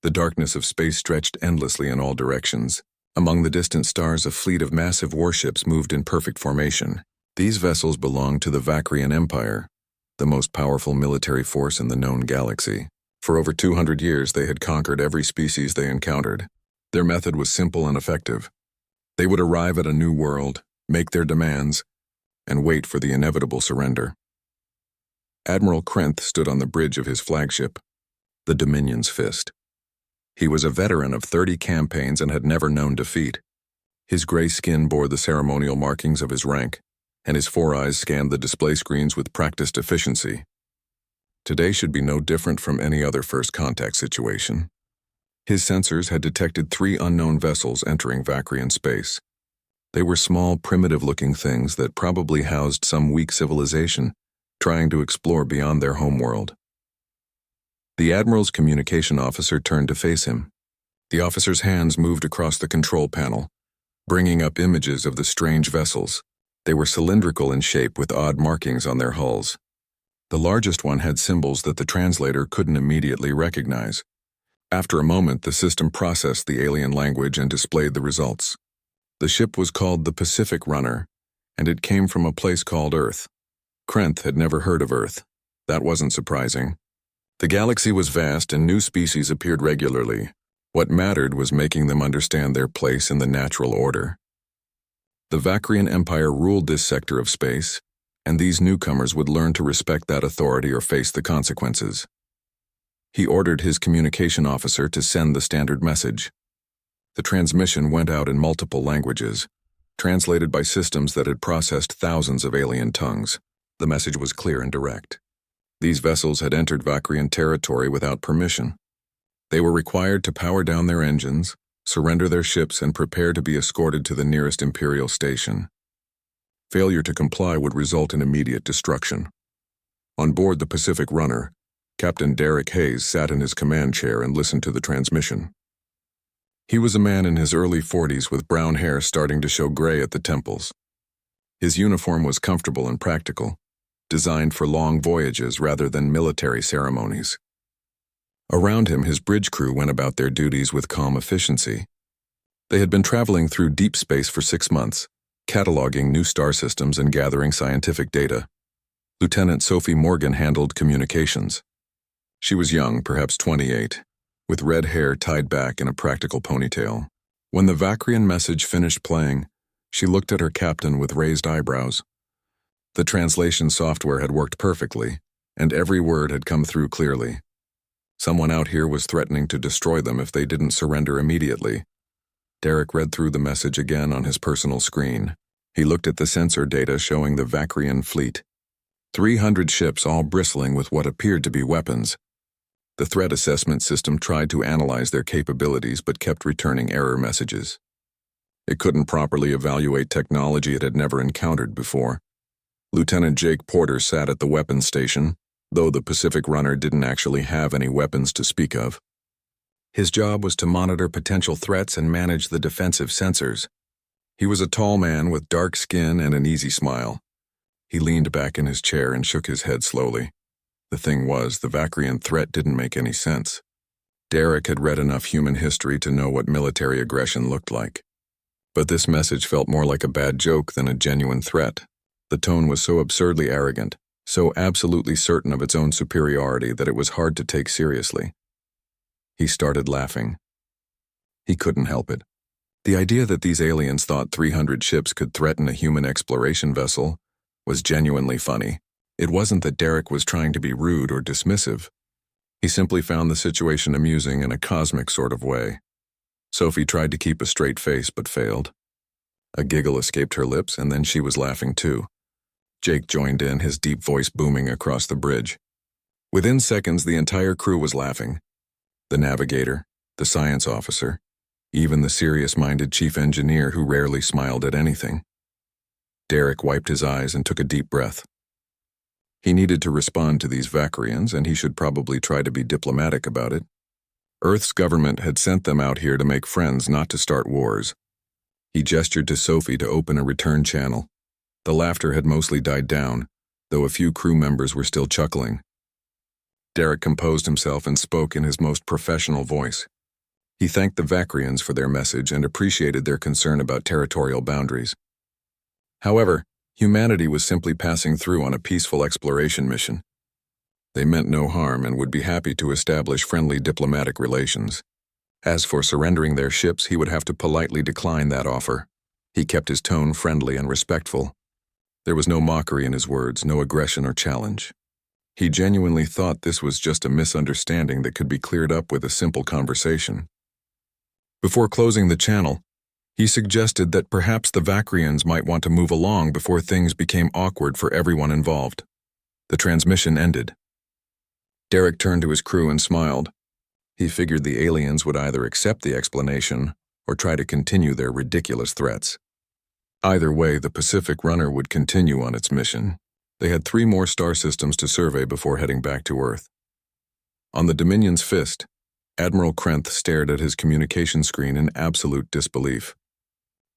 The darkness of space stretched endlessly in all directions. Among the distant stars, a fleet of massive warships moved in perfect formation. These vessels belonged to the Vakrian Empire, the most powerful military force in the known galaxy. For over 200 years, they had conquered every species they encountered. Their method was simple and effective. They would arrive at a new world, make their demands, and wait for the inevitable surrender. Admiral Krenth stood on the bridge of his flagship, the Dominion's Fist. He was a veteran of 30 campaigns and had never known defeat. His gray skin bore the ceremonial markings of his rank, and his four eyes scanned the display screens with practiced efficiency. Today should be no different from any other first contact situation. His sensors had detected 3 unknown vessels entering Vakrian space. They were small, primitive-looking things that probably housed some weak civilization, trying to explore beyond their homeworld. The Admiral's communication officer turned to face him. The officer's hands moved across the control panel, bringing up images of the strange vessels. They were cylindrical in shape with odd markings on their hulls. The largest one had symbols that the translator couldn't immediately recognize. After a moment, the system processed the alien language and displayed the results. The ship was called the Pacific Runner, and it came from a place called Earth. Krenth had never heard of Earth. That wasn't surprising. The galaxy was vast and new species appeared regularly. What mattered was making them understand their place in the natural order. The Vakrian Empire ruled this sector of space, and these newcomers would learn to respect that authority or face the consequences. He ordered his communication officer to send the standard message. The transmission went out in multiple languages, translated by systems that had processed thousands of alien tongues. The message was clear and direct. These vessels had entered Vakrian territory without permission. They were required to power down their engines, surrender their ships, and prepare to be escorted to the nearest Imperial station. Failure to comply would result in immediate destruction. On board the Pacific Runner, Captain Derek Hayes sat in his command chair and listened to the transmission. He was a man in his early 40s with brown hair starting to show gray at the temples. His uniform was comfortable and practical, designed for long voyages rather than military ceremonies. Around him, his bridge crew went about their duties with calm efficiency. They had been traveling through deep space for 6 months, cataloging new star systems and gathering scientific data. Lieutenant Sophie Morgan handled communications. She was young, perhaps 28, with red hair tied back in a practical ponytail. When the Vakrian message finished playing, she looked at her captain with raised eyebrows. The translation software had worked perfectly, and every word had come through clearly. Someone out here was threatening to destroy them if they didn't surrender immediately. Derek read through the message again on his personal screen. He looked at the sensor data showing the Vakrian fleet. 300 ships, all bristling with what appeared to be weapons. The threat assessment system tried to analyze their capabilities but kept returning error messages. It couldn't properly evaluate technology it had never encountered before. Lieutenant Jake Porter sat at the weapons station, though the Pacific Runner didn't actually have any weapons to speak of. His job was to monitor potential threats and manage the defensive sensors. He was a tall man with dark skin and an easy smile. He leaned back in his chair and shook his head slowly. The thing was, the Vakrian threat didn't make any sense. Derek had read enough human history to know what military aggression looked like. But this message felt more like a bad joke than a genuine threat. The tone was so absurdly arrogant, so absolutely certain of its own superiority that it was hard to take seriously. He started laughing. He couldn't help it. The idea that these aliens thought 300 ships could threaten a human exploration vessel was genuinely funny. It wasn't that Derek was trying to be rude or dismissive. He simply found the situation amusing in a cosmic sort of way. Sophie tried to keep a straight face but failed. A giggle escaped her lips, and then she was laughing too. Jake joined in, his deep voice booming across the bridge. Within seconds, the entire crew was laughing. The navigator, the science officer, even the serious-minded chief engineer who rarely smiled at anything. Derek wiped his eyes and took a deep breath. He needed to respond to these Vakrians, and he should probably try to be diplomatic about it. Earth's government had sent them out here to make friends, not to start wars. He gestured to Sophie to open a return channel. The laughter had mostly died down, though a few crew members were still chuckling. Derek composed himself and spoke in his most professional voice. He thanked the Vakrians for their message and appreciated their concern about territorial boundaries. However, humanity was simply passing through on a peaceful exploration mission. They meant no harm and would be happy to establish friendly diplomatic relations. As for surrendering their ships, he would have to politely decline that offer. He kept his tone friendly and respectful. There was no mockery in his words, no aggression or challenge. He genuinely thought this was just a misunderstanding that could be cleared up with a simple conversation. Before closing the channel, he suggested that perhaps the Vakrians might want to move along before things became awkward for everyone involved. The transmission ended. Derek turned to his crew and smiled. He figured the aliens would either accept the explanation or try to continue their ridiculous threats. Either way, the Pacific Runner would continue on its mission. They had 3 more star systems to survey before heading back to Earth. On the Dominion's fist, Admiral Krenth stared at his communication screen in absolute disbelief.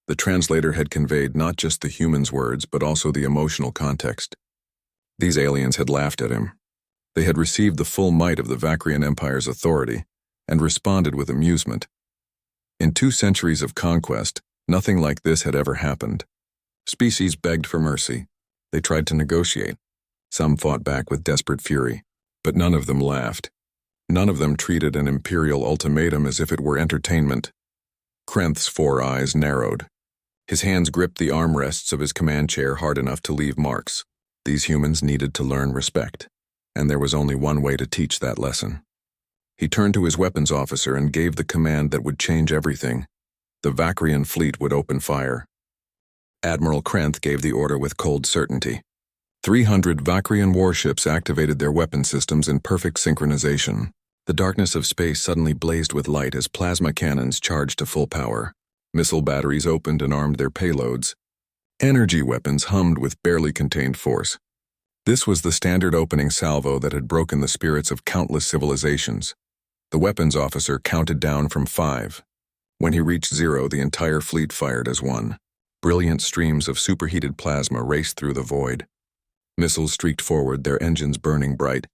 The translator had conveyed not just the human's words, but also the emotional context. These aliens had laughed at him. They had received the full might of the Vakrian Empire's authority and responded with amusement. In 2 centuries of conquest, nothing like this had ever happened. Species begged for mercy. They tried to negotiate. Some fought back with desperate fury, but none of them laughed. None of them treated an imperial ultimatum as if it were entertainment. Krenth's 4 eyes narrowed. His hands gripped the armrests of his command chair hard enough to leave marks. These humans needed to learn respect, and there was only one way to teach that lesson. He turned to his weapons officer and gave the command that would change everything. The Vakrian fleet would open fire. Admiral Krenth gave the order with cold certainty. 300 Vakrian warships activated their weapon systems in perfect synchronization. The darkness of space suddenly blazed with light as plasma cannons charged to full power. Missile batteries opened and armed their payloads. Energy weapons hummed with barely contained force. This was the standard opening salvo that had broken the spirits of countless civilizations. The weapons officer counted down from 5. When he reached 0, the entire fleet fired as one. Brilliant streams of superheated plasma raced through the void. Missiles streaked forward, their engines burning bright.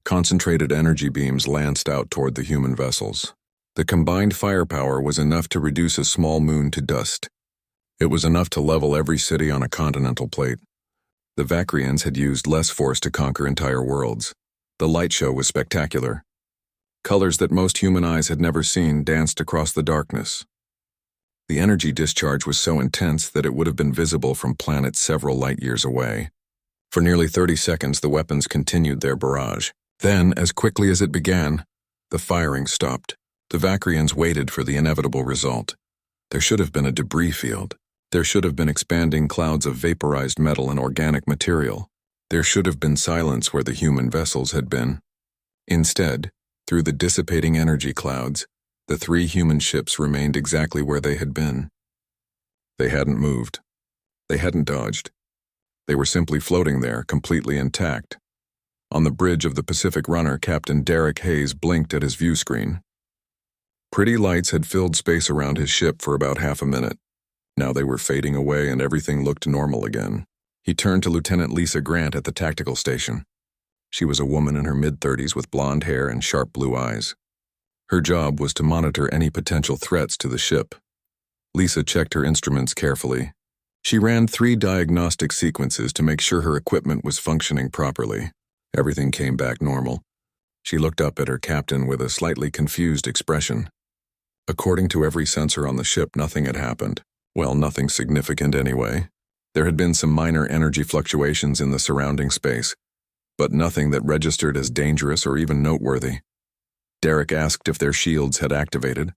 Concentrated energy beams lanced out toward the human vessels. The combined firepower was enough to reduce a small moon to dust. It was enough to level every city on a continental plate. The Vakrians had used less force to conquer entire worlds. The light show was spectacular. Colors that most human eyes had never seen danced across the darkness. The energy discharge was so intense that it would have been visible from planets several light-years away. For nearly 30 seconds, the weapons continued their barrage. Then, as quickly as it began, the firing stopped. The Vakrians waited for the inevitable result. There should have been a debris field. There should have been expanding clouds of vaporized metal and organic material. There should have been silence where the human vessels had been. Instead, through the dissipating energy clouds, the 3 human ships remained exactly where they had been. They hadn't moved. They hadn't dodged. They were simply floating there, completely intact. On the bridge of the Pacific Runner, Captain Derek Hayes blinked at his view screen. Pretty lights had filled space around his ship for about half a minute. Now they were fading away and everything looked normal again. He turned to Lieutenant Lisa Grant at the tactical station. She was a woman in her mid-30s with blonde hair and sharp blue eyes. Her job was to monitor any potential threats to the ship. Lisa checked her instruments carefully. She ran 3 diagnostic sequences to make sure her equipment was functioning properly. Everything came back normal. She looked up at her captain with a slightly confused expression. According to every sensor on the ship, nothing had happened. Well, nothing significant anyway. There had been some minor energy fluctuations in the surrounding space, but nothing that registered as dangerous or even noteworthy. Derek asked if their shields had activated.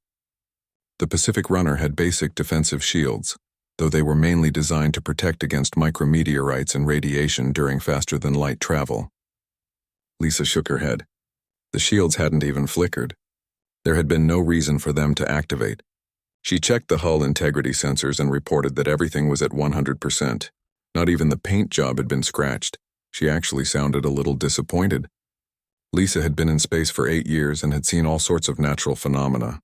The Pacific Runner had basic defensive shields, though they were mainly designed to protect against micrometeorites and radiation during faster-than-light travel. Lisa shook her head. The shields hadn't even flickered. There had been no reason for them to activate. She checked the hull integrity sensors and reported that everything was at 100%. Not even the paint job had been scratched. She actually sounded a little disappointed. Lisa had been in space for 8 years and had seen all sorts of natural phenomena.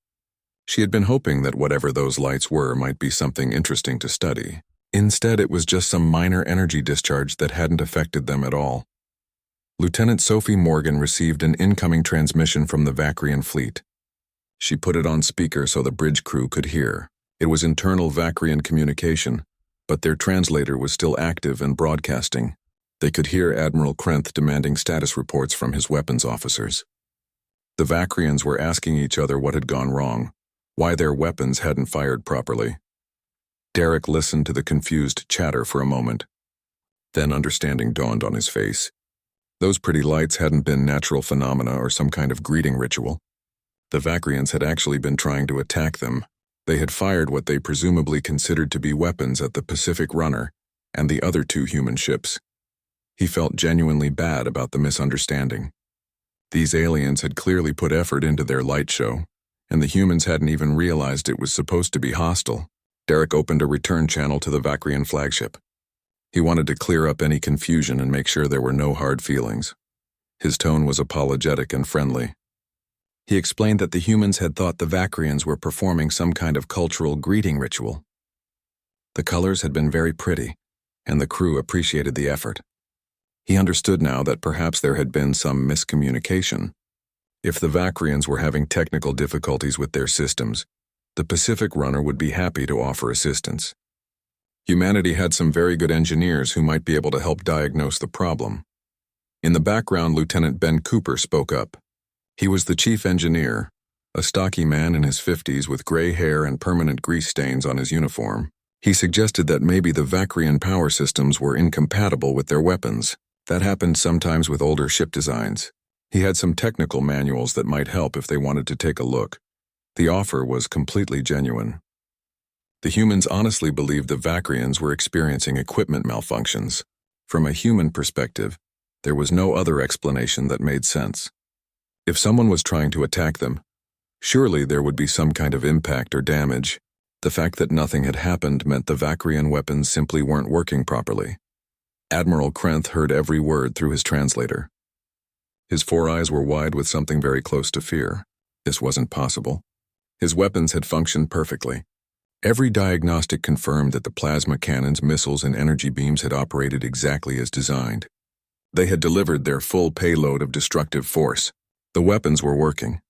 She had been hoping that whatever those lights were might be something interesting to study. Instead, it was just some minor energy discharge that hadn't affected them at all. Lieutenant Sophie Morgan received an incoming transmission from the Vakrian fleet. She put it on speaker so the bridge crew could hear. It was internal Vacrian communication, but their translator was still active and broadcasting. They could hear Admiral Krenth demanding status reports from his weapons officers. The Vacrians were asking each other what had gone wrong, why their weapons hadn't fired properly. Derek listened to the confused chatter for a moment. Then understanding dawned on his face. Those pretty lights hadn't been natural phenomena or some kind of greeting ritual. The Vacrians had actually been trying to attack them. They had fired what they presumably considered to be weapons at the Pacific Runner and the other two human ships. He felt genuinely bad about the misunderstanding. These aliens had clearly put effort into their light show, and the humans hadn't even realized it was supposed to be hostile. Derek opened a return channel to the Vacrian flagship. He wanted to clear up any confusion and make sure there were no hard feelings. His tone was apologetic and friendly. He explained that the humans had thought the Vacrians were performing some kind of cultural greeting ritual. The colors had been very pretty, and the crew appreciated the effort. He understood now that perhaps there had been some miscommunication. If the Vacrians were having technical difficulties with their systems, the Pacific Runner would be happy to offer assistance. Humanity had some very good engineers who might be able to help diagnose the problem. In the background, Lieutenant Ben Cooper spoke up. He was the chief engineer, a stocky man in his 50s with gray hair and permanent grease stains on his uniform. He suggested that maybe the Vacrian power systems were incompatible with their weapons. That happened sometimes with older ship designs. He had some technical manuals that might help if they wanted to take a look. The offer was completely genuine. The humans honestly believed the Vacrians were experiencing equipment malfunctions. From a human perspective, there was no other explanation that made sense. If someone was trying to attack them, surely there would be some kind of impact or damage. The fact that nothing had happened meant the Vacrian weapons simply weren't working properly. Admiral Krenth heard every word through his translator. His 4 eyes were wide with something very close to fear. This wasn't possible. His weapons had functioned perfectly. Every diagnostic confirmed that the plasma cannons, missiles, and energy beams had operated exactly as designed. They had delivered their full payload of destructive force. The weapons were working.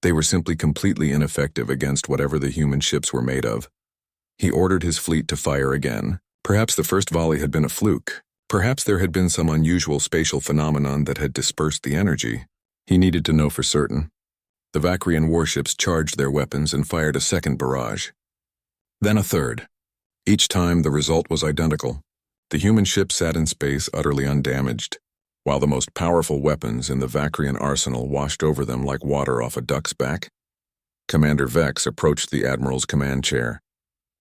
They were simply completely ineffective against whatever the human ships were made of. He ordered his fleet to fire again. Perhaps the first volley had been a fluke. Perhaps there had been some unusual spatial phenomenon that had dispersed the energy. He needed to know for certain. The Vacrian warships charged their weapons and fired a second barrage. Then a third. Each time the result was identical. The human ship sat in space utterly undamaged, while the most powerful weapons in the Vacrian arsenal washed over them like water off a duck's back. Commander Vex approached the Admiral's command chair.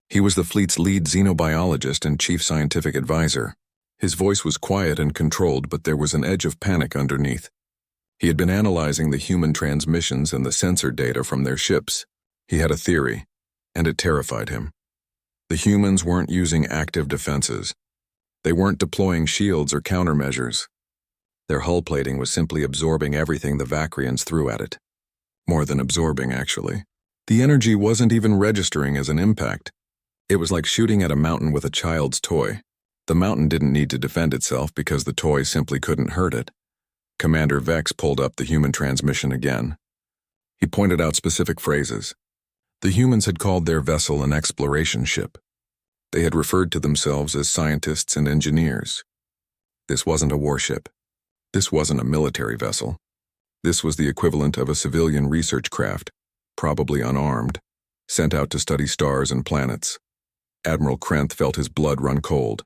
He was the fleet's lead xenobiologist and chief scientific advisor. His voice was quiet and controlled, but there was an edge of panic underneath. He had been analyzing the human transmissions and the sensor data from their ships. He had a theory, and it terrified him. The humans weren't using active defenses. They weren't deploying shields or countermeasures. Their hull plating was simply absorbing everything the Vacrians threw at it. More than absorbing, actually. The energy wasn't even registering as an impact. It was like shooting at a mountain with a child's toy. The mountain didn't need to defend itself because the toy simply couldn't hurt it. Commander Vex pulled up the human transmission again. He pointed out specific phrases. The humans had called their vessel an exploration ship. They had referred to themselves as scientists and engineers. This wasn't a warship. This wasn't a military vessel. This was the equivalent of a civilian research craft, probably unarmed, sent out to study stars and planets. Admiral Krenth felt his blood run cold.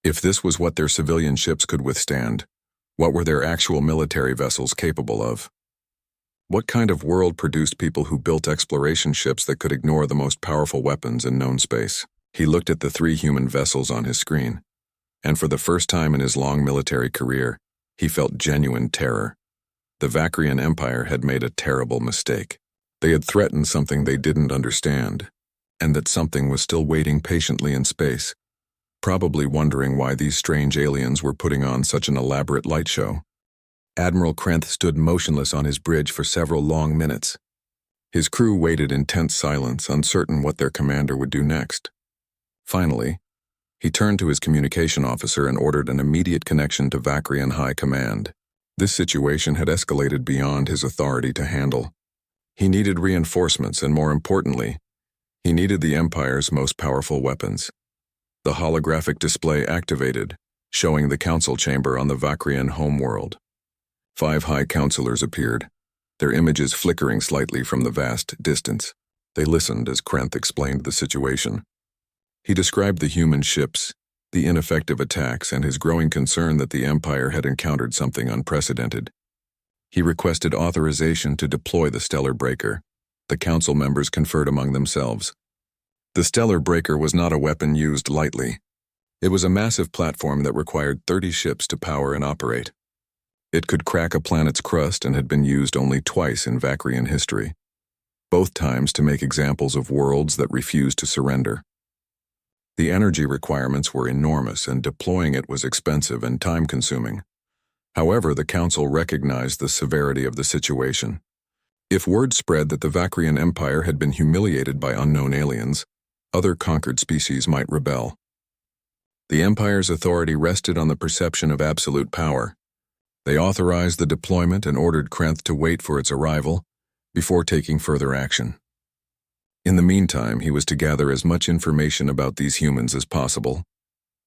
If this was what their civilian ships could withstand, what were their actual military vessels capable of? What kind of world produced people who built exploration ships that could ignore the most powerful weapons in known space? He looked at the 3 human vessels on his screen, and for the first time in his long military career, he felt genuine terror. The Vacrian Empire had made a terrible mistake. They had threatened something they didn't understand, and that something was still waiting patiently in space, probably wondering why these strange aliens were putting on such an elaborate light show. Admiral Krenth stood motionless on his bridge for several long minutes. His crew waited in tense silence, uncertain what their commander would do next. Finally, he turned to his communication officer and ordered an immediate connection to Vacrian High Command. This situation had escalated beyond his authority to handle. He needed reinforcements, and more importantly, he needed the Empire's most powerful weapons. The holographic display activated, showing the council chamber on the Vakrian homeworld. 5 high counselors appeared, their images flickering slightly from the vast distance. They listened as Krenth explained the situation. He described the human ships, the ineffective attacks, and his growing concern that the Empire had encountered something unprecedented. He requested authorization to deploy the Stellar Breaker. The council members conferred among themselves. The Stellar Breaker was not a weapon used lightly. It was a massive platform that required 30 ships to power and operate. It could crack a planet's crust and had been used only twice in Vakrian history, both times to make examples of worlds that refused to surrender. The energy requirements were enormous, and deploying it was expensive and time-consuming. However, the Council recognized the severity of the situation. If word spread that the Vakrian Empire had been humiliated by unknown aliens, other conquered species might rebel. The Empire's authority rested on the perception of absolute power. They authorized the deployment and ordered Krenth to wait for its arrival before taking further action. In the meantime, he was to gather as much information about these humans as possible.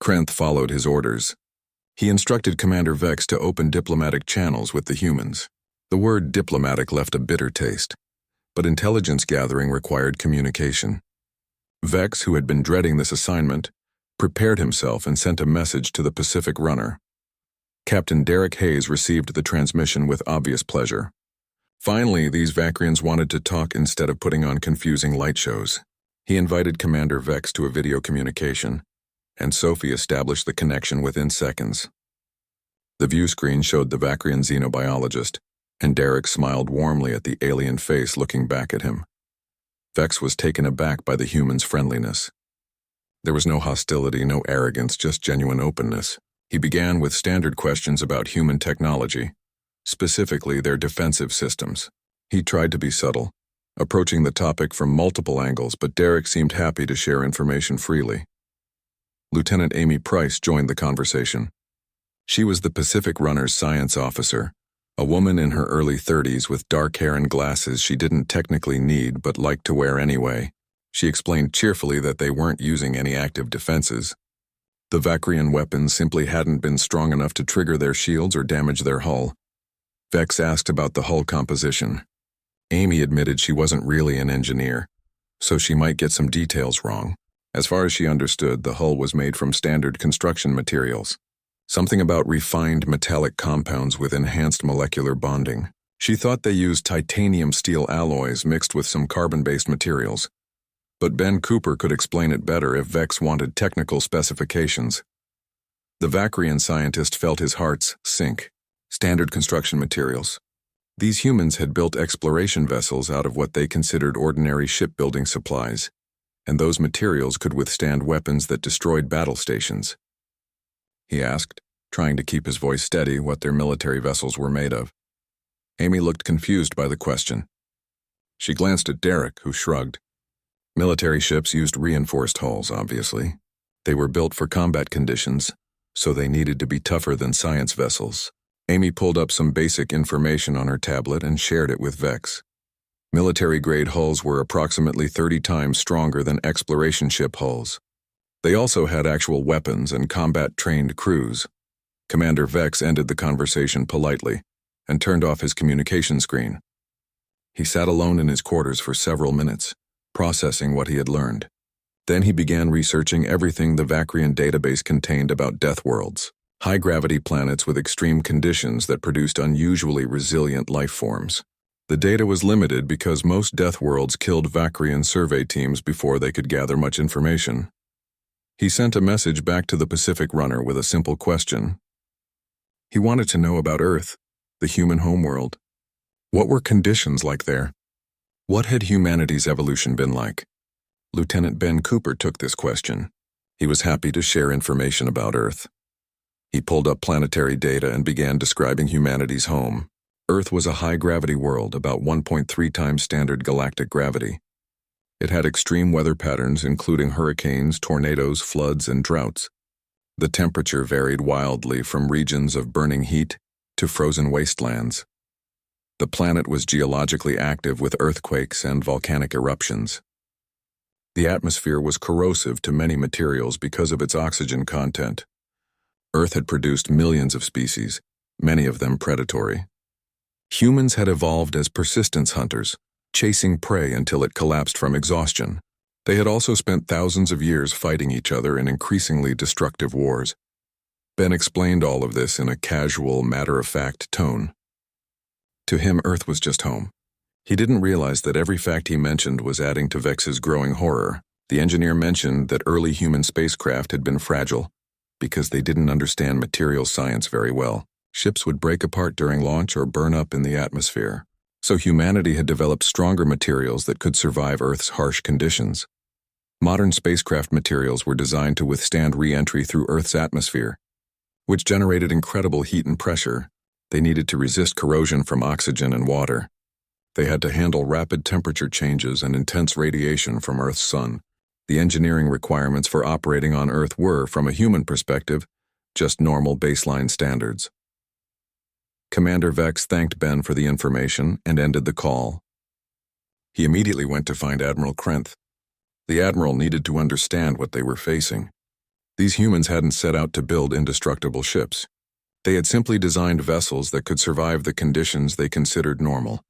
Krenth followed his orders. He instructed Commander Vex to open diplomatic channels with the humans. The word diplomatic left a bitter taste, but intelligence gathering required communication. Vex, who had been dreading this assignment, prepared himself and sent a message to the Pacific Runner. Captain Derek Hayes received the transmission with obvious pleasure. Finally, these Vakrians wanted to talk instead of putting on confusing light shows. He invited Commander Vex to a video communication, and Sophie established the connection within seconds. The view screen showed the Vakrian xenobiologist, and Derek smiled warmly at the alien face looking back at him. Vex was taken aback by the human's friendliness. There was no hostility, no arrogance, just genuine openness. He began with standard questions about human technology, specifically their defensive systems. He tried to be subtle, approaching the topic from multiple angles, but Derek seemed happy to share information freely. Lieutenant Amy Price joined the conversation. She was the Pacific Runner's science officer, a woman in her early 30s with dark hair and glasses she didn't technically need but liked to wear anyway. She explained cheerfully that they weren't using any active defenses. The Vakrian weapons simply hadn't been strong enough to trigger their shields or damage their hull. Vex asked about the hull composition. Amy admitted she wasn't really an engineer, so she might get some details wrong. As far as she understood, the hull was made from standard construction materials. Something about refined metallic compounds with enhanced molecular bonding. She thought they used titanium steel alloys mixed with some carbon-based materials. But Ben Cooper could explain it better if Vex wanted technical specifications. The Vakrian scientist felt his heart sink. Standard construction materials. These humans had built exploration vessels out of what they considered ordinary shipbuilding supplies, and those materials could withstand weapons that destroyed battle stations. He asked, trying to keep his voice steady, what their military vessels were made of. Amy looked confused by the question. She glanced at Derek, who shrugged. Military ships used reinforced hulls, obviously. They were built for combat conditions, so they needed to be tougher than science vessels. Amy pulled up some basic information on her tablet and shared it with Vex. Military-grade hulls were approximately 30 times stronger than exploration ship hulls. They also had actual weapons and combat-trained crews. Commander Vex ended the conversation politely and turned off his communication screen. He sat alone in his quarters for several minutes, processing what he had learned. Then he began researching everything the Vakrian database contained about death worlds, high-gravity planets with extreme conditions that produced unusually resilient life forms. The data was limited because most death worlds killed Vakrian survey teams before they could gather much information. He sent a message back to the Pacific Runner with a simple question. He wanted to know about Earth, the human homeworld. What were conditions like there? What had humanity's evolution been like? Lieutenant Ben Cooper took this question. He was happy to share information about Earth. He pulled up planetary data and began describing humanity's home. Earth was a high-gravity world, about 1.3 times standard galactic gravity. It had extreme weather patterns, including hurricanes, tornadoes, floods, and droughts. The temperature varied wildly from regions of burning heat to frozen wastelands. The planet was geologically active with earthquakes and volcanic eruptions. The atmosphere was corrosive to many materials because of its oxygen content. Earth had produced millions of species, many of them predatory. Humans had evolved as persistence hunters, chasing prey until it collapsed from exhaustion. They had also spent thousands of years fighting each other in increasingly destructive wars. Ben explained all of this in a casual, matter-of-fact tone. To him, Earth was just home. He didn't realize that every fact he mentioned was adding to Vex's growing horror. The engineer mentioned that early human spacecraft had been fragile because they didn't understand material science very well. Ships would break apart during launch or burn up in the atmosphere. So humanity had developed stronger materials that could survive Earth's harsh conditions. Modern spacecraft materials were designed to withstand re-entry through Earth's atmosphere, which generated incredible heat and pressure. They needed to resist corrosion from oxygen and water. They had to handle rapid temperature changes and intense radiation from Earth's sun. The engineering requirements for operating on Earth were, from a human perspective, just normal baseline standards. Commander Vex thanked Ben for the information and ended the call. He immediately went to find Admiral Krenth. The Admiral needed to understand what they were facing. These humans hadn't set out to build indestructible ships. They had simply designed vessels that could survive the conditions they considered normal.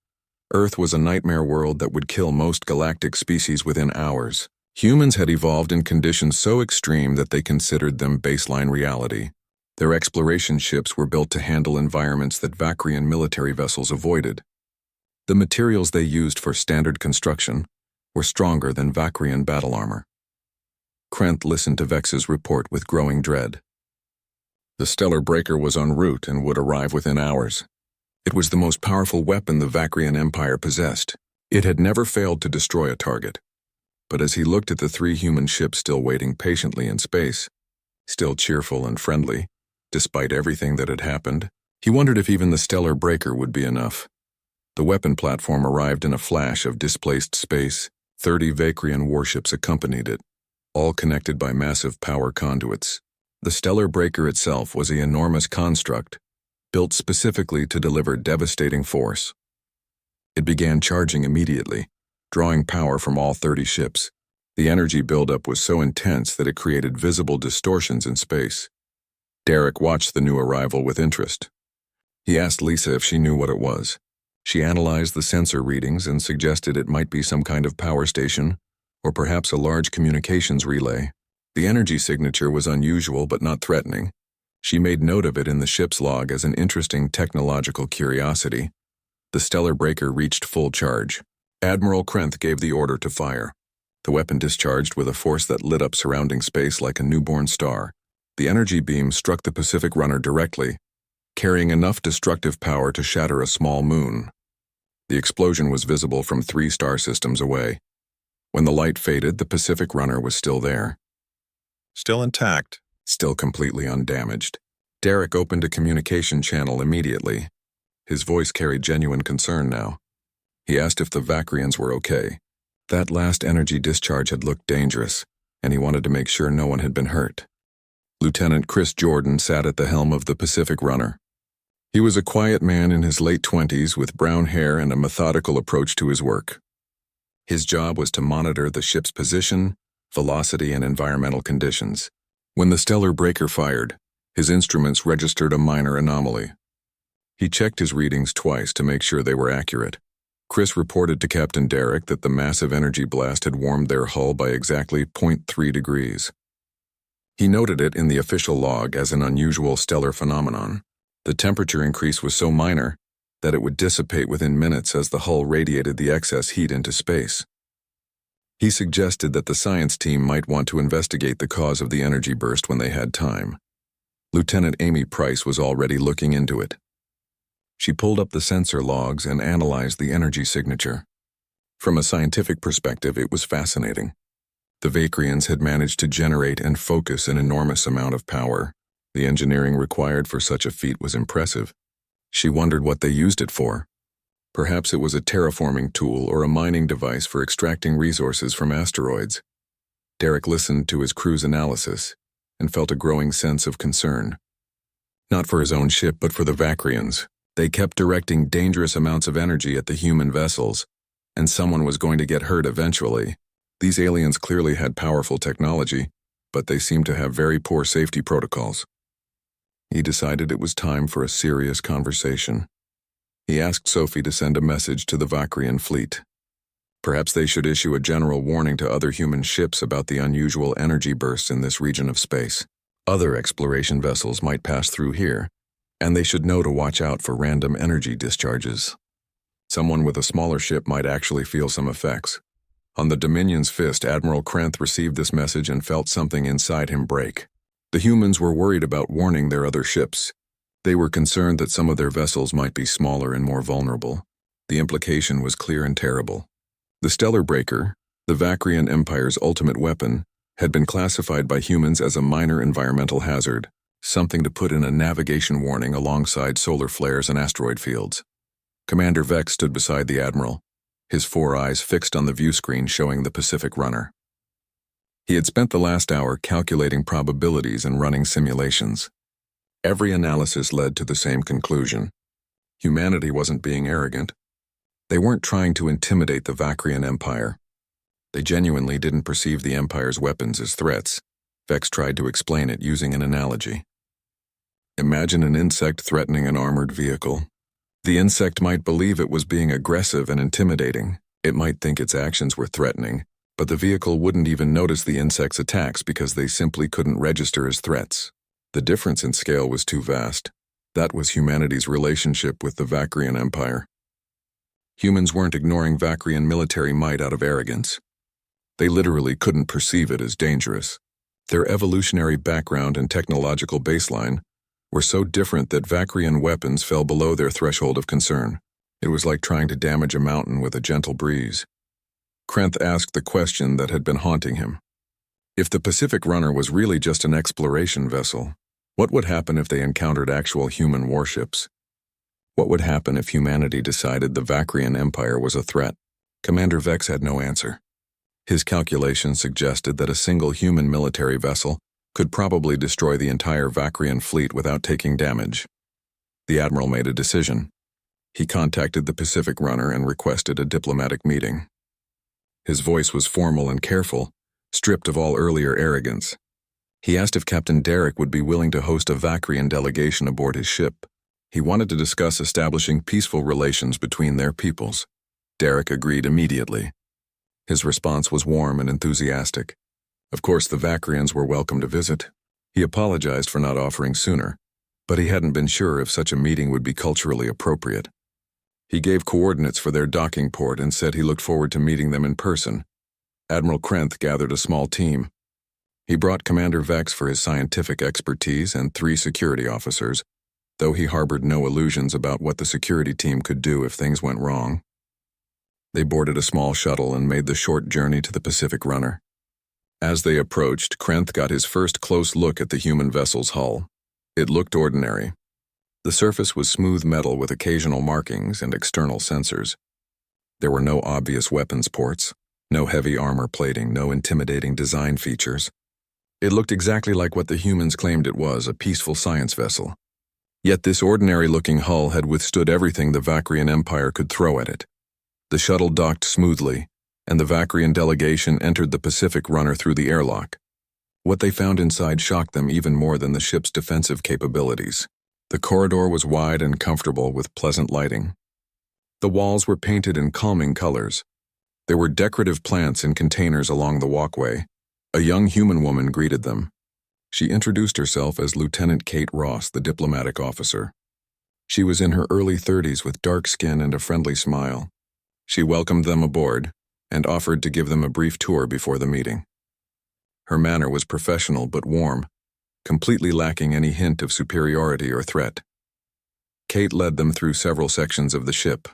Earth was a nightmare world that would kill most galactic species within hours. Humans had evolved in conditions so extreme that they considered them baseline reality. Their exploration ships were built to handle environments that Vakrian military vessels avoided. The materials they used for standard construction were stronger than Vakrian battle armor. Krenth listened to Vex's report with growing dread. The stellar breaker was en route and would arrive within hours. It was the most powerful weapon the Vakrian Empire possessed. It had never failed to destroy a target. But as he looked at the 3 human ships still waiting patiently in space, still cheerful and friendly, despite everything that had happened, he wondered if even the stellar breaker would be enough. The weapon platform arrived in a flash of displaced space. 30 Vakrian warships accompanied it, all connected by massive power conduits. The stellar breaker itself was an enormous construct, built specifically to deliver devastating force. It began charging immediately, drawing power from all 30 ships. The energy buildup was so intense that it created visible distortions in space. Derek watched the new arrival with interest. He asked Lisa if she knew what it was. She analyzed the sensor readings and suggested it might be some kind of power station, or perhaps a large communications relay. The energy signature was unusual but not threatening. She made note of it in the ship's log as an interesting technological curiosity. The stellar breaker reached full charge. Admiral Krenth gave the order to fire. The weapon discharged with a force that lit up surrounding space like a newborn star. The energy beam struck the Pacific runner directly, carrying enough destructive power to shatter a small moon. The explosion was visible from 3 star systems away. When the light faded, the Pacific runner was still there. Still intact, still completely undamaged. Derek opened a communication channel immediately. His voice carried genuine concern now. He asked if the Vakrians were okay. That last energy discharge had looked dangerous, and he wanted to make sure no one had been hurt. Lieutenant Chris Jordan sat at the helm of the Pacific runner. He was a quiet man in his late 20s with brown hair and a methodical approach to his work. His job was to monitor the ship's position, velocity, and environmental conditions. When the stellar breaker fired, his instruments registered a minor anomaly. He checked his readings twice to make sure they were accurate. Chris reported to Captain Derek that the massive energy blast had warmed their hull by exactly 0.3 degrees. He noted it in the official log as an unusual stellar phenomenon. The temperature increase was so minor that it would dissipate within minutes as the hull radiated the excess heat into space. He suggested that the science team might want to investigate the cause of the energy burst when they had time. Lieutenant Amy Price was already looking into it. She pulled up the sensor logs and analyzed the energy signature. From a scientific perspective, it was fascinating. The Vakrians had managed to generate and focus an enormous amount of power. The engineering required for such a feat was impressive. She wondered what they used it for. Perhaps it was a terraforming tool or a mining device for extracting resources from asteroids. Derek listened to his crew's analysis and felt a growing sense of concern. Not for his own ship, but for the Vakrians. They kept directing dangerous amounts of energy at the human vessels, and someone was going to get hurt eventually. These aliens clearly had powerful technology, but they seemed to have very poor safety protocols. He decided it was time for a serious conversation. He asked Sophie to send a message to the Vakrian fleet. Perhaps they should issue a general warning to other human ships about the unusual energy bursts in this region of space. Other exploration vessels might pass through here, and they should know to watch out for random energy discharges. Someone with a smaller ship might actually feel some effects. On the Dominion's fist, Admiral Krenth received this message and felt something inside him break. The humans were worried about warning their other ships. They were concerned that some of their vessels might be smaller and more vulnerable. The implication was clear and terrible. The Stellar Breaker, the Vakrian Empire's ultimate weapon, had been classified by humans as a minor environmental hazard, something to put in a navigation warning alongside solar flares and asteroid fields. Commander Vex stood beside the Admiral, his 4 eyes fixed on the view screen showing the Pacific Runner. He had spent the last hour calculating probabilities and running simulations. Every analysis led to the same conclusion. Humanity wasn't being arrogant. They weren't trying to intimidate the Vakrian Empire. They genuinely didn't perceive the Empire's weapons as threats. Vex tried to explain it using an analogy. Imagine an insect threatening an armored vehicle. The insect might believe it was being aggressive and intimidating. It might think its actions were threatening, but the vehicle wouldn't even notice the insect's attacks because they simply couldn't register as threats. The difference in scale was too vast. That was humanity's relationship with the Vakrian Empire. Humans weren't ignoring Vakrian military might out of arrogance. They literally couldn't perceive it as dangerous. Their evolutionary background and technological baseline were so different that Vakrian weapons fell below their threshold of concern. It was like trying to damage a mountain with a gentle breeze. Krenth asked the question that had been haunting him. If the Pacific Runner was really just an exploration vessel, what would happen if they encountered actual human warships? What would happen if humanity decided the Vakrian Empire was a threat? Commander Vex had no answer. His calculations suggested that a single human military vessel could probably destroy the entire Vakrian fleet without taking damage. The Admiral made a decision. He contacted the Pacific Runner and requested a diplomatic meeting. His voice was formal and careful, stripped of all earlier arrogance. He asked if Captain Derek would be willing to host a Vakrian delegation aboard his ship. He wanted to discuss establishing peaceful relations between their peoples. Derek agreed immediately. His response was warm and enthusiastic. Of course, the Vakrians were welcome to visit. He apologized for not offering sooner, but he hadn't been sure if such a meeting would be culturally appropriate. He gave coordinates for their docking port and said he looked forward to meeting them in person. Admiral Krenth gathered a small team. He brought Commander Vex for his scientific expertise and 3 security officers, though he harbored no illusions about what the security team could do if things went wrong. They boarded a small shuttle and made the short journey to the Pacific Runner. As they approached, Krenth got his first close look at the human vessel's hull. It looked ordinary. The surface was smooth metal with occasional markings and external sensors. There were no obvious weapons ports, no heavy armor plating, no intimidating design features. It looked exactly like what the humans claimed it was, a peaceful science vessel. Yet this ordinary-looking hull had withstood everything the Vakrian Empire could throw at it. The shuttle docked smoothly, and the Vakrian delegation entered the Pacific Runner through the airlock. What they found inside shocked them even more than the ship's defensive capabilities. The corridor was wide and comfortable with pleasant lighting. The walls were painted in calming colors. There were decorative plants in containers along the walkway. A young human woman greeted them. She introduced herself as Lieutenant Kate Ross, the diplomatic officer. She was in her early 30s with dark skin and a friendly smile. She welcomed them aboard and offered to give them a brief tour before the meeting. Her manner was professional but warm, completely lacking any hint of superiority or threat. Kate led them through several sections of the ship.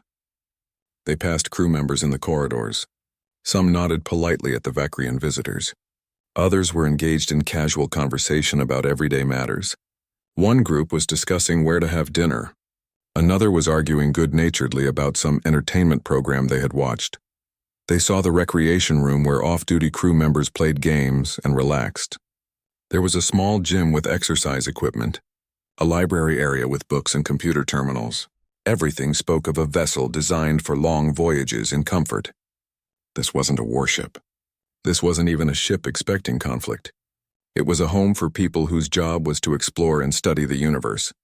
They passed crew members in the corridors. Some nodded politely at the Vakrian visitors. Others were engaged in casual conversation about everyday matters. One group was discussing where to have dinner. Another was arguing good-naturedly about some entertainment program they had watched. They saw the recreation room where off-duty crew members played games and relaxed. There was a small gym with exercise equipment, a library area with books and computer terminals. Everything spoke of a vessel designed for long voyages in comfort. This wasn't a warship. This wasn't even a ship expecting conflict. It was a home for people whose job was to explore and study the universe.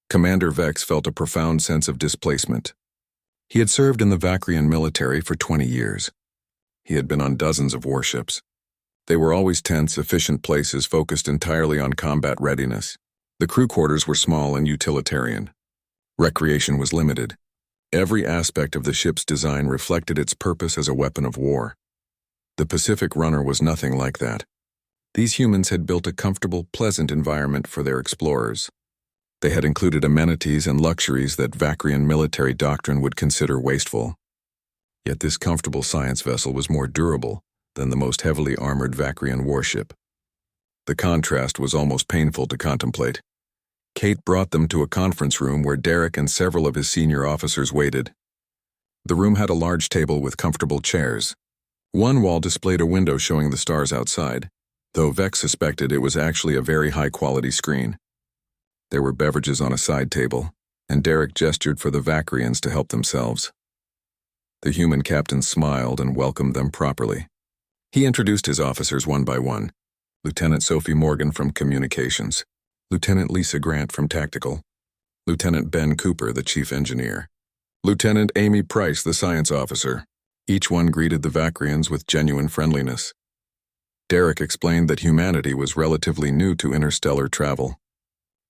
Commander Vex felt a profound sense of displacement. He had served in the Vakrian military for 20 years. He had been on dozens of warships. They were always tense, efficient places focused entirely on combat readiness. The crew quarters were small and utilitarian. Recreation was limited. Every aspect of the ship's design reflected its purpose as a weapon of war. The Pacific Runner was nothing like that. These humans had built a comfortable, pleasant environment for their explorers. They had included amenities and luxuries that Vakrian military doctrine would consider wasteful. Yet this comfortable science vessel was more durable than the most heavily armored Vakrian warship. The contrast was almost painful to contemplate. Kate brought them to a conference room where Derek and several of his senior officers waited. The room had a large table with comfortable chairs. One wall displayed a window showing the stars outside, though Vex suspected it was actually a very high-quality screen. There were beverages on a side table, and Derek gestured for the Vakrians to help themselves. The human captain smiled and welcomed them properly. He introduced his officers one by one. Lieutenant Sophie Morgan from Communications, Lieutenant Lisa Grant from Tactical, Lieutenant Ben Cooper, the Chief Engineer, Lieutenant Amy Price, the Science Officer. Each one greeted the Vakrians with genuine friendliness. Derek explained that humanity was relatively new to interstellar travel.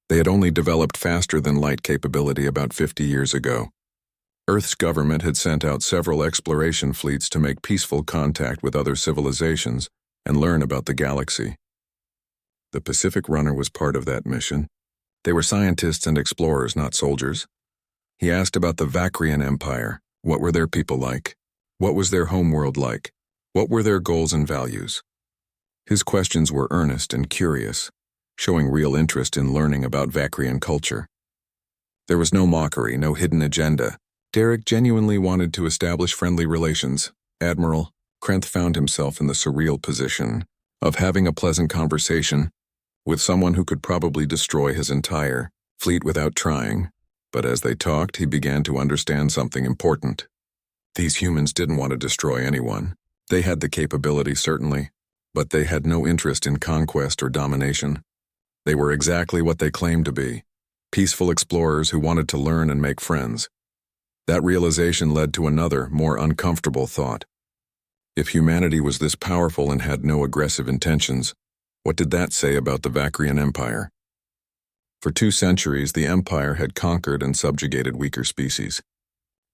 They had only developed faster-than-light capability about 50 years ago. Earth's government had sent out several exploration fleets to make peaceful contact with other civilizations and learn about the galaxy. The Pacific Runner was part of that mission. They were scientists and explorers, not soldiers. He asked about the Vakrian Empire. What were their people like? What was their homeworld like? What were their goals and values? His questions were earnest and curious, showing real interest in learning about Vakrian culture. There was no mockery, no hidden agenda. Derek genuinely wanted to establish friendly relations. Admiral Krenth found himself in the surreal position of having a pleasant conversation with someone who could probably destroy his entire fleet without trying. But as they talked, he began to understand something important. These humans didn't want to destroy anyone. They had the capability, certainly, but they had no interest in conquest or domination. They were exactly what they claimed to be, peaceful explorers who wanted to learn and make friends. That realization led to another, more uncomfortable thought. If humanity was this powerful and had no aggressive intentions, what did that say about the Vakrian Empire? For 2 centuries, the Empire had conquered and subjugated weaker species.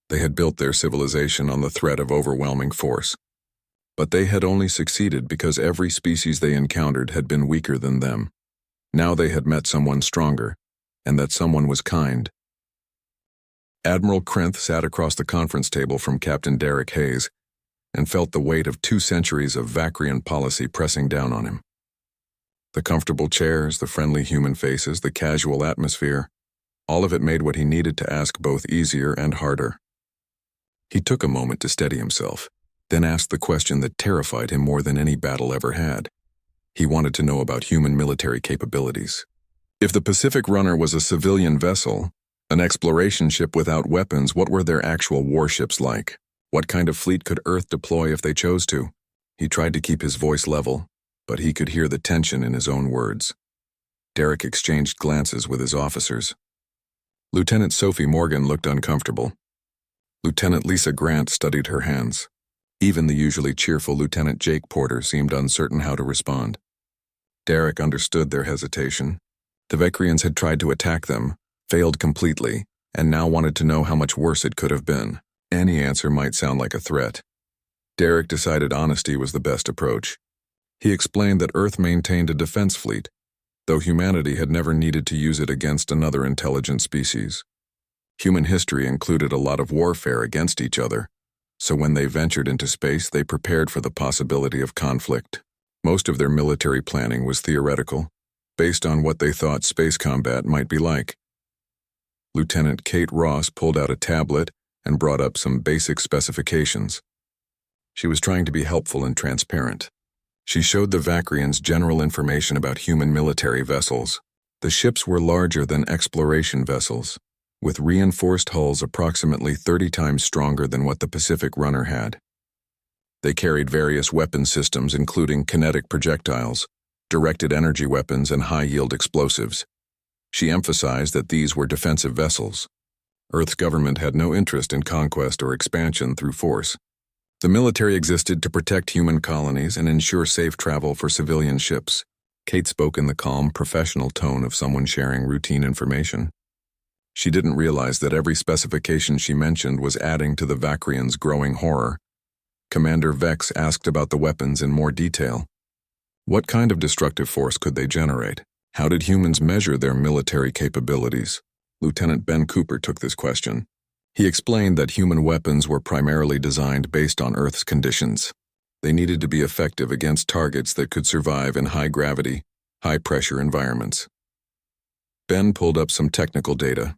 They had built their civilization on the threat of overwhelming force. But they had only succeeded because every species they encountered had been weaker than them. Now they had met someone stronger, and that someone was kind. Admiral Krenth sat across the conference table from Captain Derek Hayes and felt the weight of 2 centuries of Vakrian policy pressing down on him. The comfortable chairs, the friendly human faces, the casual atmosphere, all of it made what he needed to ask both easier and harder. He took a moment to steady himself, then asked the question that terrified him more than any battle ever had. He wanted to know about human military capabilities. If the Pacific Runner was a civilian vessel, an exploration ship without weapons, what were their actual warships like? What kind of fleet could Earth deploy if they chose to? He tried to keep his voice level, but he could hear the tension in his own words. Derek exchanged glances with his officers. Lieutenant Sophie Morgan looked uncomfortable. Lieutenant Lisa Grant studied her hands. Even the usually cheerful Lieutenant Jake Porter seemed uncertain how to respond. Derek understood their hesitation. The Vakrians had tried to attack them, failed completely, and now wanted to know how much worse it could have been. Any answer might sound like a threat. Derek decided honesty was the best approach. He explained that Earth maintained a defense fleet, though humanity had never needed to use it against another intelligent species. Human history included a lot of warfare against each other, so when they ventured into space, they prepared for the possibility of conflict. Most of their military planning was theoretical, based on what they thought space combat might be like. Lieutenant Kate Ross pulled out a tablet and brought up some basic specifications. She was trying to be helpful and transparent. She showed the Vakrians general information about human military vessels. The ships were larger than exploration vessels. with reinforced hulls approximately 30 times stronger than what the Pacific Runner had. They carried various weapon systems including kinetic projectiles, directed energy weapons, and high-yield explosives. She emphasized that these were defensive vessels. Earth's government had no interest in conquest or expansion through force. The military existed to protect human colonies and ensure safe travel for civilian ships. Kate spoke in the calm, professional tone of someone sharing routine information. She didn't realize that every specification she mentioned was adding to the Vakrians' growing horror. Commander Vex asked about the weapons in more detail. What kind of destructive force could they generate? How did humans measure their military capabilities? Lieutenant Ben Cooper took this question. He explained that human weapons were primarily designed based on Earth's conditions. They needed to be effective against targets that could survive in high-gravity, high-pressure environments. Ben pulled up some technical data.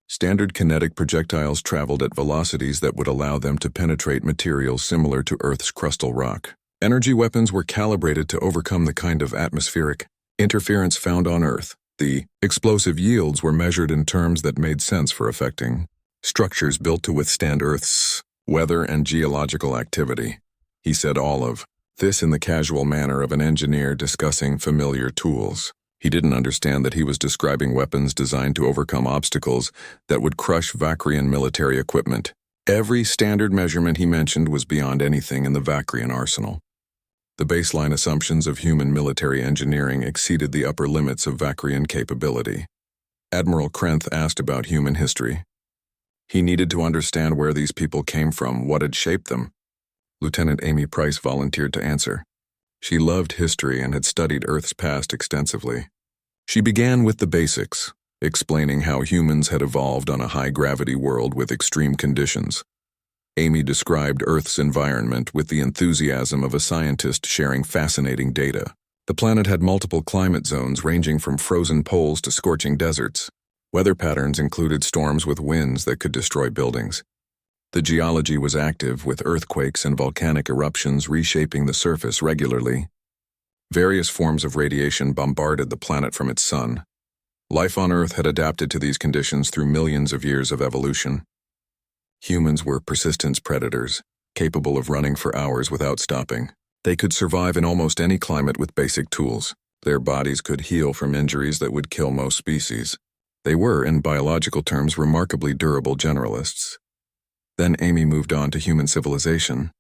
Standard kinetic projectiles traveled at velocities that would allow them to penetrate materials similar to Earth's crustal rock. Energy weapons were calibrated to overcome the kind of atmospheric interference found on Earth. The explosive yields were measured in terms that made sense for affecting structures built to withstand Earth's weather and geological activity. He said all of this in the casual manner of an engineer discussing familiar tools. He didn't understand that he was describing weapons designed to overcome obstacles that would crush Vakrian military equipment. Every standard measurement he mentioned was beyond anything in the Vakrian arsenal. The baseline assumptions of human military engineering exceeded the upper limits of Vakrian capability. Admiral Krenth asked about human history. He needed to understand where these people came from, what had shaped them. Lieutenant Amy Price volunteered to answer. She loved history and had studied Earth's past extensively. She began with the basics, explaining how humans had evolved on a high-gravity world with extreme conditions. Amy described Earth's environment with the enthusiasm of a scientist sharing fascinating data. The planet had multiple climate zones ranging from frozen poles to scorching deserts. Weather patterns included storms with winds that could destroy buildings. The geology was active, with earthquakes and volcanic eruptions reshaping the surface regularly. Various forms of radiation bombarded the planet from its sun. Life on Earth had adapted to these conditions through millions of years of evolution. Humans were persistence predators, capable of running for hours without stopping. They could survive in almost any climate with basic tools. Their bodies could heal from injuries that would kill most species. They were, in biological terms, remarkably durable generalists. Then Amy moved on to human civilization.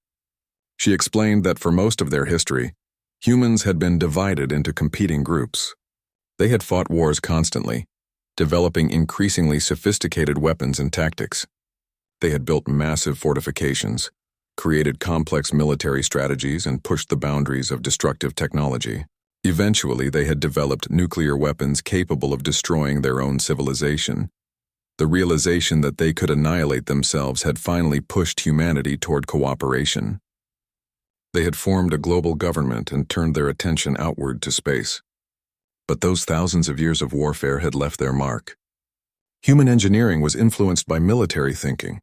She explained that for most of their history, humans had been divided into competing groups. They had fought wars constantly, developing increasingly sophisticated weapons and tactics. They had built massive fortifications, created complex military strategies, and pushed the boundaries of destructive technology. Eventually, they had developed nuclear weapons capable of destroying their own civilization. The realization that they could annihilate themselves had finally pushed humanity toward cooperation. They had formed a global government and turned their attention outward to space. But those thousands of years of warfare had left their mark. Human engineering was influenced by military thinking.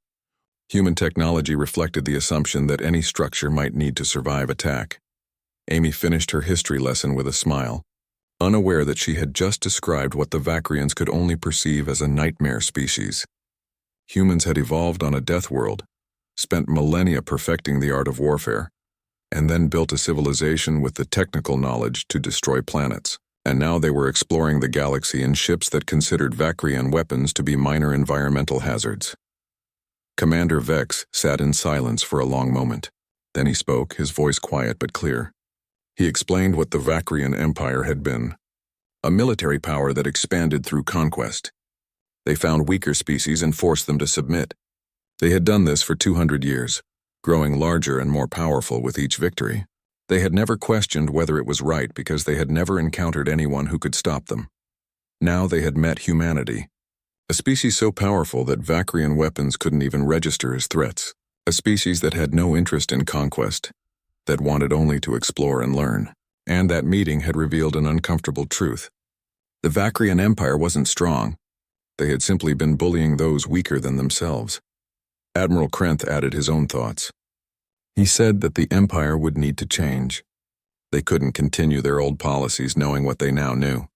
Human technology reflected the assumption that any structure might need to survive attack. Amy finished her history lesson with a smile, unaware that she had just described what the Vakrians could only perceive as a nightmare species. Humans had evolved on a death world, spent millennia perfecting the art of warfare, and then built a civilization with the technical knowledge to destroy planets. And now they were exploring the galaxy in ships that considered Vakrian weapons to be minor environmental hazards. Commander Vex sat in silence for a long moment. Then he spoke, his voice quiet but clear. He explained what the Vakrian Empire had been. A military power that expanded through conquest. They found weaker species and forced them to submit. They had done this for 200 years, growing larger and more powerful with each victory. They had never questioned whether it was right because they had never encountered anyone who could stop them. Now they had met humanity, a species so powerful that Vakrian weapons couldn't even register as threats, a species that had no interest in conquest, that wanted only to explore and learn. And that meeting had revealed an uncomfortable truth. The Vakrian Empire wasn't strong. They had simply been bullying those weaker than themselves. Admiral Krenth added his own thoughts. He said that the Empire would need to change. They couldn't continue their old policies knowing what they now knew.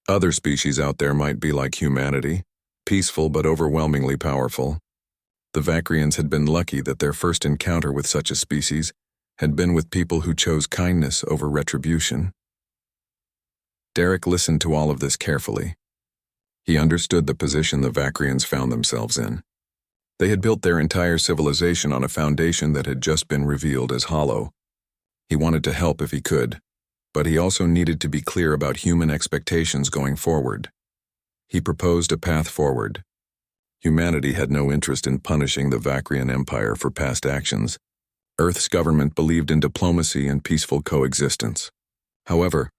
Other species out there might be like humanity, peaceful but overwhelmingly powerful. The Vakrians had been lucky that their first encounter with such a species had been with people who chose kindness over retribution. Derek listened to all of this carefully. He understood the position the Vakrians found themselves in. They had built their entire civilization on a foundation that had just been revealed as hollow. He wanted to help if he could, but he also needed to be clear about human expectations going forward. He proposed a path forward. Humanity had no interest in punishing the Vakrian Empire for past actions. Earth's government believed in diplomacy and peaceful coexistence. However,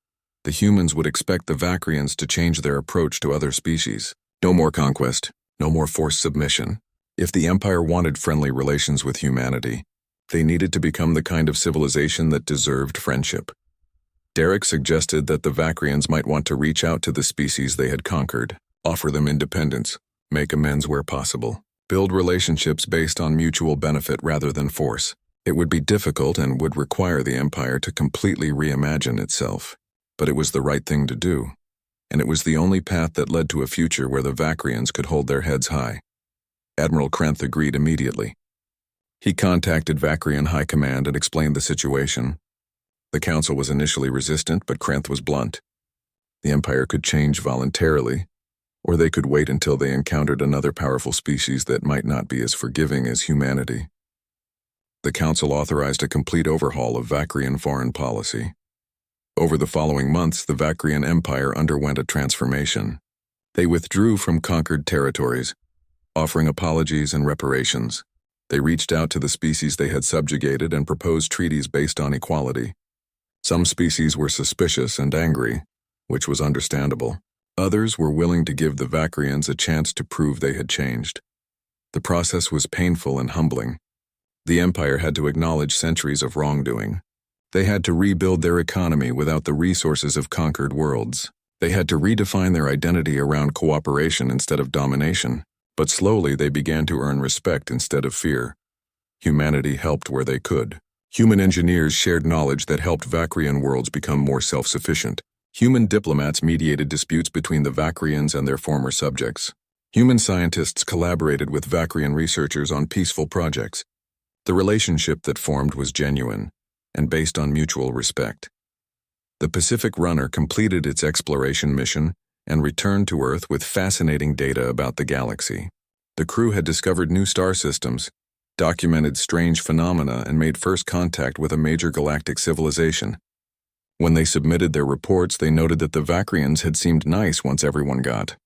the humans would expect the Vakrians to change their approach to other species. No more conquest, no more forced submission. If the Empire wanted friendly relations with humanity, they needed to become the kind of civilization that deserved friendship. Derek suggested that the Vakrians might want to reach out to the species they had conquered, offer them independence, make amends where possible, build relationships based on mutual benefit rather than force. It would be difficult and would require the Empire to completely reimagine itself. But it was the right thing to do, and it was the only path that led to a future where the Vakrians could hold their heads high. Admiral Krenth agreed immediately. He contacted Vakrian High Command and explained the situation. The Council was initially resistant, but Krenth was blunt. The Empire could change voluntarily, or they could wait until they encountered another powerful species that might not be as forgiving as humanity. The Council authorized a complete overhaul of Vakrian foreign policy. Over the following months, the Vakrian Empire underwent a transformation. They withdrew from conquered territories, offering apologies and reparations. They reached out to the species they had subjugated and proposed treaties based on equality. Some species were suspicious and angry, which was understandable. Others were willing to give the Vakrians a chance to prove they had changed. The process was painful and humbling. The Empire had to acknowledge centuries of wrongdoing. They had to rebuild their economy without the resources of conquered worlds. They had to redefine their identity around cooperation instead of domination. But slowly they began to earn respect instead of fear. Humanity helped where they could. Human engineers shared knowledge that helped Vakrian worlds become more self-sufficient. Human diplomats mediated disputes between the Vakrians and their former subjects. Human scientists collaborated with Vakrian researchers on peaceful projects. The relationship that formed was genuine and based on mutual respect. The Pacific Runner completed its exploration mission and returned to Earth with fascinating data about the galaxy. The crew had discovered new star systems, documented strange phenomena, and made first contact with a major galactic civilization. When they submitted their reports, they noted that the Vakrians had seemed nice once everyone got